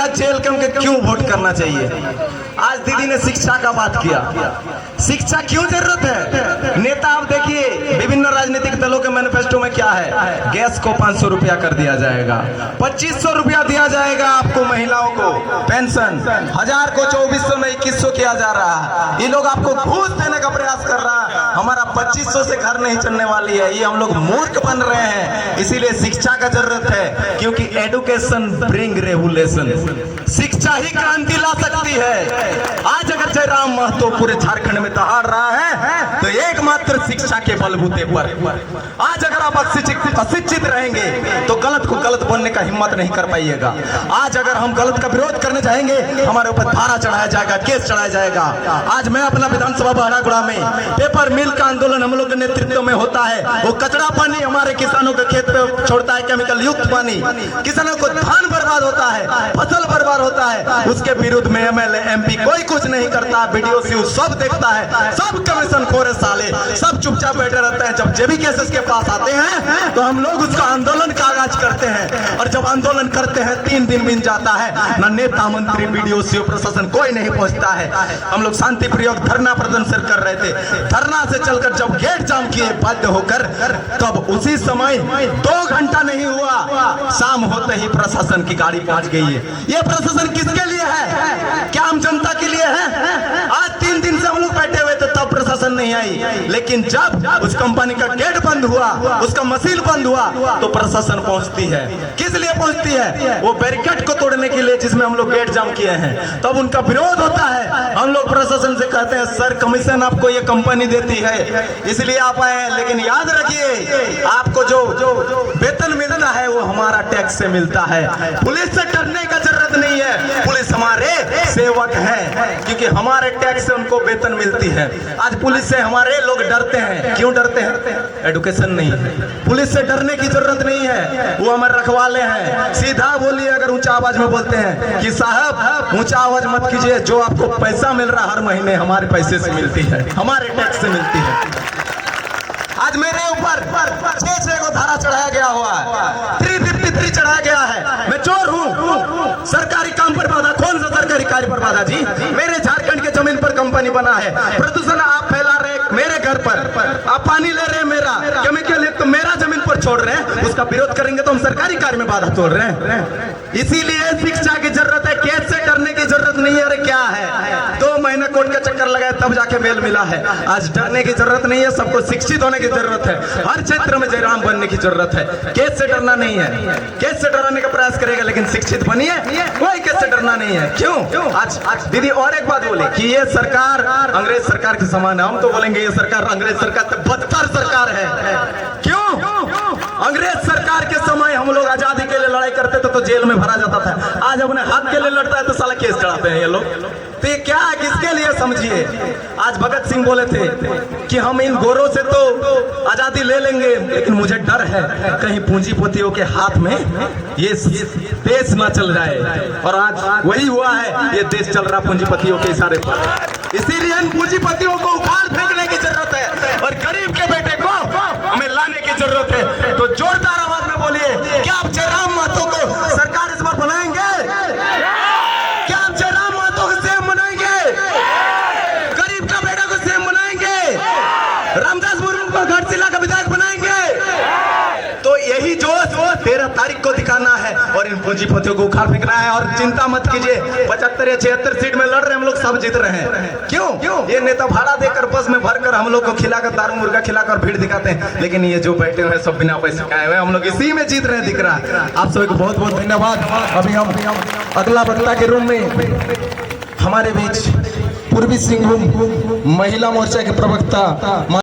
बिना जेल के उनके क्यों वोट करना चाहिए। आज दीदी ने शिक्षा का बात किया, शिक्षा क्यों जरूरत है। नेता आप देखिए विभिन्न राजनीतिक दलों के मैनिफेस्टो में क्या है, गैस को 500 रुपया कर दिया जाएगा, 2500 रुपया दिया जाएगा आपको महिलाओं को पेंशन, 1000 को 2400 में 2100 किया जा रहा है। ये लोग आपको घूस देने का प्रयास कर रहा है। हमारा 2500 से घर नहीं चलने वाली है, ये हम लोग मूर्ख बन रहे हैं। इसीलिए शिक्षा का जरूरत है, क्योंकि एडुकेशन ब्रिंग रेवोल्यूशन, शिक्षा ही क्रांति ला सकती है। आज अगर जयराम महतो पूरे झारखंड में दहाड़ रहा है तो एकमात्र शिक्षा के बलबूते पर। आज अगर आप अशिक्षित रहेंगे तो गलत को गलत बोलने का हिम्मत नहीं कर पाइएगा। आज अगर हम गलत का विरोध करने जाएंगे हमारे ऊपर धारा चढ़ाया जाएगा, केस चढ़ाया जाएगा। आज मैं अपना विधानसभा बहरागुड़ा में पेपर मिल का आंदोलन हम लोग के नेतृत्व में होता है। वो कचरा पानी हमारे किसानों के खेत पे छोड़ता है, केमिकल युक्त पानी, किसानों को धान बर्बाद होता है, फसल बर्बाद होता है, उसके विरुद्ध में एमएलए एमपी कोई कुछ नहीं करता। वीडियो सी सब देखता है, सब कमीशन खोरे साले, सब चुपचाप बैठे रहते हैं। जब जेबी केसेस के पास आते हैं तो हम लोग उसका आंदोलन का आगाज करते हैं, और जब आंदोलन करते हैं 3 दिन बीत जाता है, न नेता मंत्री वीडियो सी प्रशासन कोई नहीं पहुंचता है। हम लोग शांति प्रयोग धरना प्रदर्शन कर रहे थे, धरना से चलकर जब गेट जाम किए बाध्य होकर, तब उसी समय 2 घंटा नहीं हुआ, शाम होते ही प्रशासन की गाड़ी पहुंच गई है। ये प्रशासन किसके लिए है? क्या हम जनता के लिए है? आज 3 दिन से हम लोग बैठे हुए थे तब प्रशासन नहीं आई, लेकिन जब उस कंपनी का गेट बंद हुआ, उसका मशीन बंद हुआ, तो प्रशासन पहुंचती है। किस लिए पहुंचती है? वो बैरिकेड को तोड़ने के लिए जिसमें हम लोग गेट जाम किए हैं। तब उनका विरोध होता है, हम लोग प्रशासन से कहते हैं सर कमीशन आपको ये कंपनी देती है इसलिए आप आए, लेकिन याद रखिए आपको जो वेतन मिलता है वो हमारा टैक्स से मिलता है। पुलिस से डरने का जरूरत नहीं है, पुलिस हमारे सेवक है, क्योंकि हमारे टैक्स से उनको वेतन मिलती है। आज पुलिस से हमारे लोग डरते हैं, क्यों डरते हैं? एडुकेशन नहीं। पुलिस से डरने की जरूरत नहीं है, वो हमारे रखवाले हैं। सीधा बोलिए, अगर ऊंचा आवाज में बोलते हैं कि साहब ऊंचा आवाज मत कीजिए, जो आपको पैसा मिल रहा हर महीने हमारे पैसे से मिलती है, हमारे टैक्स से मिलती है। आज मेरे ऊपर 6 को धारा चढ़ाया गया हुआ है, 353 चढ़ाया गया है। मैं चोर हूँ, सरकारी काम पर बाधा। कौन सा सरकारी कार्य पर बाधा जी? मेरे झारखंड के जमीन पर कंपनी बना है, प्रदूषण आप फैला रहे मेरे घर पर, आप पानी ले रहे मेरा, केमिकल तो मेरा जमीन पर छोड़ रहे हैं, उसका विरोध करेंगे तो हम सरकारी कार्य में बाधा तोड़ रहे हैं। इसीलिए शिक्षा की जरूरत है, केस से डरने की जरूरत नहीं है। अरे क्या है, 2 महीने कोर्ट का चक्कर लगाए तब जाके बेल मिला है। आज डरने की जरूरत नहीं है, सबको शिक्षित होने की जरूरत है, हर क्षेत्र में जयराम बनने की जरूरत है। केस से डरना नहीं है, केस से डराने का प्रयास करेगा लेकिन शिक्षित बनिए, कोई केस से डरना नहीं है। क्यों? आज दीदी और एक बात बोले कि ये सरकार अंग्रेज सरकार के समान है। हम तो बोलेंगे ये सरकार अंग्रेज सरकार से बदतर सरकार है। क्यों? अंग्रेज सरकार के समय हम लोग आजादी के लिए लड़ाई करते थे तो जेल में भरा जाता था, आज अपने हक के लिए लड़ता है तो साला केस चढ़ाते हैं ये लोग। तो ये क्या है, किसके लिए समझिए। आज भगत सिंह बोले थे कि हम इन गोरों से तो आजादी ले लेंगे, लेकिन मुझे डर है कहीं पूंजीपतियों के हाथ में ये देश ना चल जाए। और आज वही हुआ है, ये देश चल रहा पूंजीपतियों के इशारे पर। इसीलिए इन पूंजीपतियों को उखाड़ फेंकने की जरूरत है और गरीब के बेटे को हमें लाने की जरूरत है। तो जोरदार आवाज में बोलिए, क्या आप जयराम महतो को सरकार इस बार बनाएंगे? क्या आप जयराम महतो को सीएम बनाएंगे? गरीब का बेटा को सीएम बनाएंगे? रामदास मुर्मू को घाटशिला का विधायक बनाएंगे? तो यही जोश 13 तारीख को दिखाना है और इन पूंजीपतियों को उखाड़ फेंकना है। और चिंता मत कीजिए, 75 या 76 सीट में लड़ रहे हम लोग, सब जीत रहे हैं। क्यों? ये नेता भाड़ा देकर बस में भरकर हम लोग को खिलाकर दारू मुर्गा खिलाकर भीड़ दिखाते हैं, लेकिन ये जो बैठे हुए सब बिना पैसे के आए हुए, हम लोग इसी में जीत रहे हैं, दिख रहा है। आप सभी को बहुत बहुत धन्यवाद। अभी हम अगला वक्ता के रूम में हमारे बीच पूर्वी सिंहभूम महिला मोर्चा के प्रवक्ता